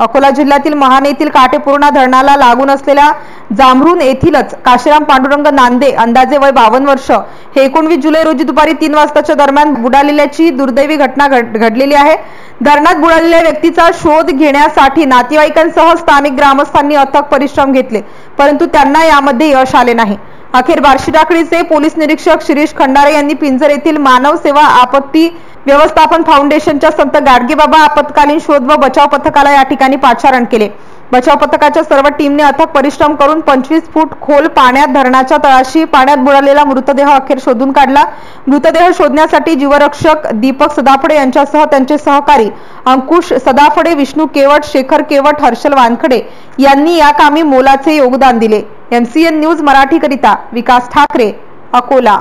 अकोला जिल्ह्यातील महान येथील काटेपूर्णा धरणाला लागून असलेल्या जांभरुण येथीलच काशीराम पांडुरंग नांदे अंदाजे वय 52 वर्ष हे 19 जुलै रोजी दुपारी 3 वाजताच्या दरम्यान बुडालेल्याची दुर्दैवी घटना घडलेली आहे। धरणात बुडालेल्या व्यक्तीचा शोध घेण्यासाठी नातेवाईकांसह स्थानिक ग्रामस्थांनी अथक परिश्रम घेतले, परंतु त्यांना यामध्ये यश आले नाही। अखेर बार्शी टाकळीचे पोलीस निरीक्षक शिरीष खंडारे यांनी पिंजर येथील मानव सेवा आपत्ती व्यवस्थापन फाउंडेशनच्या संत गाडगेबाबा आपत्कालीन शोध व बचाव पथकाला या ठिकाणी पाचारण केले। बचाव पथकाच्या सर्व टीमने अथक परिश्रम करून 25 फूट खोल पाण्यात धरणाच्या तळाशी पाण्यात बुडालेला मृतदेह अखेर शोधून काढला। मृतदेह शोधण्यासाठी जीवरक्षक दीपक सदाफडे यांच्यासह त्यांचे सहकारी अंकुश सदाफडे, विष्णू केवट, शेखर केवट, हर्षल वानखडे यांनी या कामी मोलाचे योगदान दिले। MCN न्यूज मराठी करिता विकास ठाकरे, अकोला।